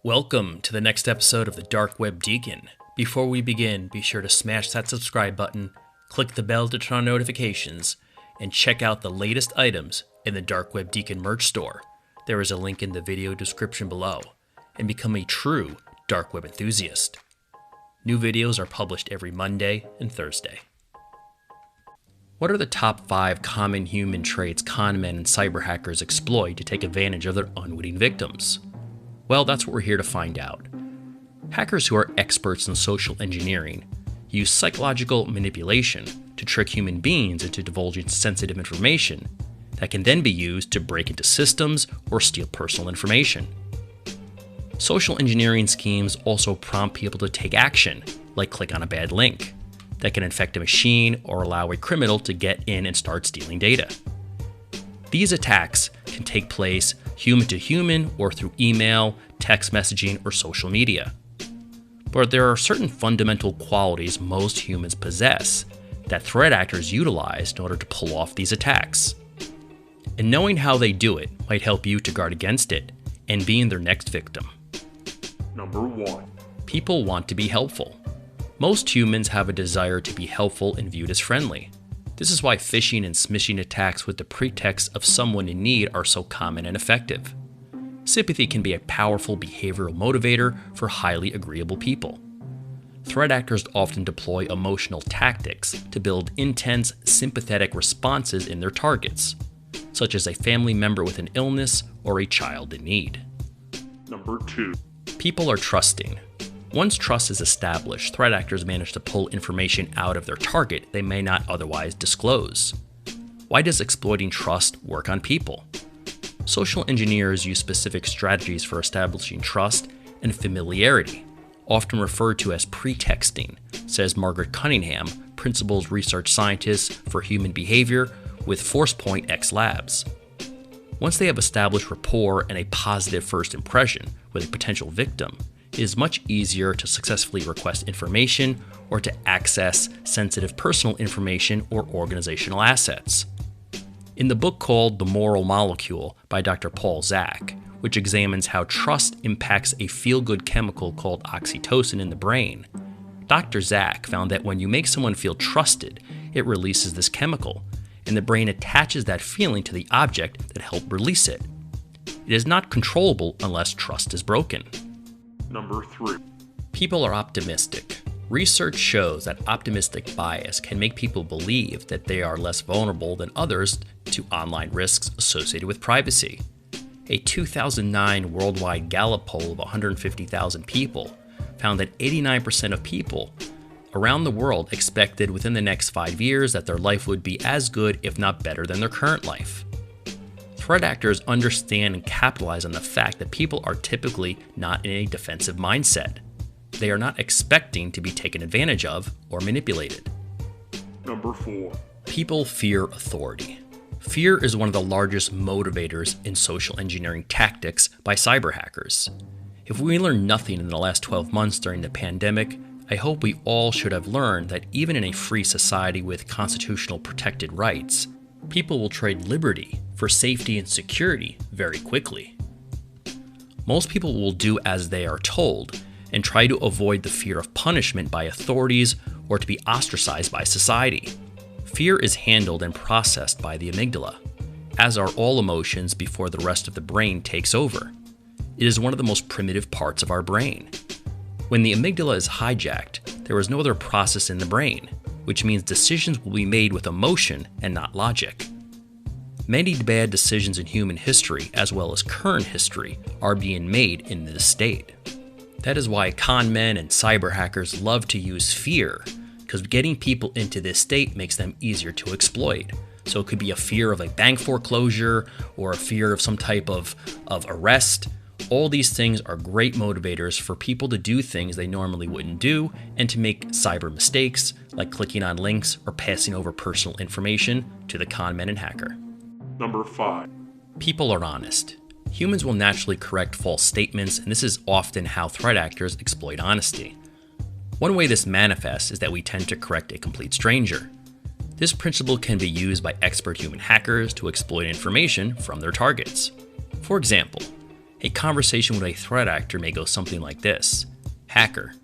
Welcome to the next episode of the Dark Web Deacon. Before we begin, be sure to smash that subscribe button, click the bell to turn on notifications, and check out the latest items in the Dark Web Deacon merch store. There is a link in the video description below, and become a true Dark Web enthusiast. New videos are published every Monday and Thursday. What are the top 5 common human traits con men and cyber hackers exploit to take advantage of their unwitting victims? Well, that's what we're here to find out. Hackers who are experts in social engineering use psychological manipulation to trick human beings into divulging sensitive information that can then be used to break into systems or steal personal information. Social engineering schemes also prompt people to take action, like click on a bad link, that can infect a machine or allow a criminal to get in and start stealing data. These attacks can take place human to human or through email, text messaging, or social media. But there are certain fundamental qualities most humans possess that threat actors utilize in order to pull off these attacks. And knowing how they do it might help you to guard against it and being their next victim. Number 1. People want to be helpful. Most humans have a desire to be helpful and viewed as friendly. This is why phishing and smishing attacks with the pretext of someone in need are so common and effective. Sympathy can be a powerful behavioral motivator for highly agreeable people. Threat actors often deploy emotional tactics to build intense, sympathetic responses in their targets, such as a family member with an illness or a child in need. Number 2. People are trusting. Once trust is established, threat actors manage to pull information out of their target they may not otherwise disclose. Why does exploiting trust work on people? Social engineers use specific strategies for establishing trust and familiarity, often referred to as pretexting, says Margaret Cunningham, principal research scientist for human behavior with ForcePoint X Labs. Once they have established rapport and a positive first impression with a potential victim, it is much easier to successfully request information or to access sensitive personal information or organizational assets. In the book called The Moral Molecule by Dr. Paul Zak, which examines how trust impacts a feel-good chemical called oxytocin in the brain, Dr. Zak found that when you make someone feel trusted, it releases this chemical, and the brain attaches that feeling to the object that helped release it. It is not controllable unless trust is broken. Number 3. People are optimistic. Research shows that optimistic bias can make people believe that they are less vulnerable than others to online risks associated with privacy. A 2009 worldwide Gallup poll of 150,000 people found that 89% of people around the world expected within the next 5 years that their life would be as good, if not better, than their current life. Threat actors understand and capitalize on the fact that people are typically not in a defensive mindset. They are not expecting to be taken advantage of or manipulated. Number 4. People fear authority. Fear is one of the largest motivators in social engineering tactics by cyber hackers. If we learned nothing in the last 12 months during the pandemic, I hope we all should have learned that even in a free society with constitutional protected rights, people will trade liberty for safety and security very quickly. Most people will do as they are told and try to avoid the fear of punishment by authorities or to be ostracized by society. Fear is handled and processed by the amygdala, as are all emotions before the rest of the brain takes over. It is one of the most primitive parts of our brain. When the amygdala is hijacked, there is no other process in the brain, which means decisions will be made with emotion and not logic. Many bad decisions in human history, as well as current history, are being made in this state. That is why con men and cyber hackers love to use fear, because getting people into this state makes them easier to exploit. So it could be a fear of a bank foreclosure or a fear of some type of arrest. All these things are great motivators for people to do things they normally wouldn't do and to make cyber mistakes like clicking on links or passing over personal information to the con men and hacker. Number 5. People are honest. Humans will naturally correct false statements, and this is often how threat actors exploit honesty. One way this manifests is that we tend to correct a complete stranger. This principle can be used by expert human hackers to exploit information from their targets. For example, A conversation with a threat actor may go something like this. Hacker: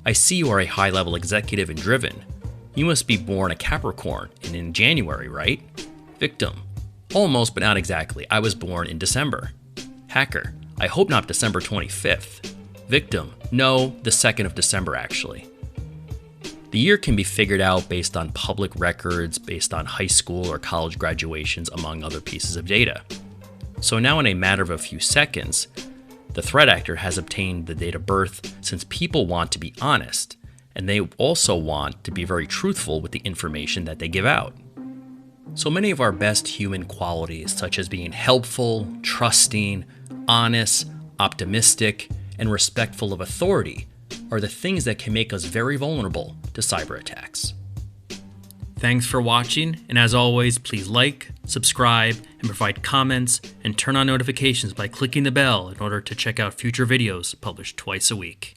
I see you are a high-level executive and driven. You must be born a Capricorn and in January, right? Victim: almost, but not exactly. I was born in December. Hacker: I hope not December 25th. Victim: no, the 2nd of December actually. The year can be figured out based on public records, based on high school or college graduations, among other pieces of data. So now in a matter of a few seconds, the threat actor has obtained the date of birth since people want to be honest, and they also want to be very truthful with the information that they give out. So many of our best human qualities, such as being helpful, trusting, honest, optimistic, and respectful of authority, are the things that can make us very vulnerable to cyber attacks. Thanks for watching, and as always, please like, subscribe, and provide comments, and turn on notifications by clicking the bell in order to check out future videos published twice a week.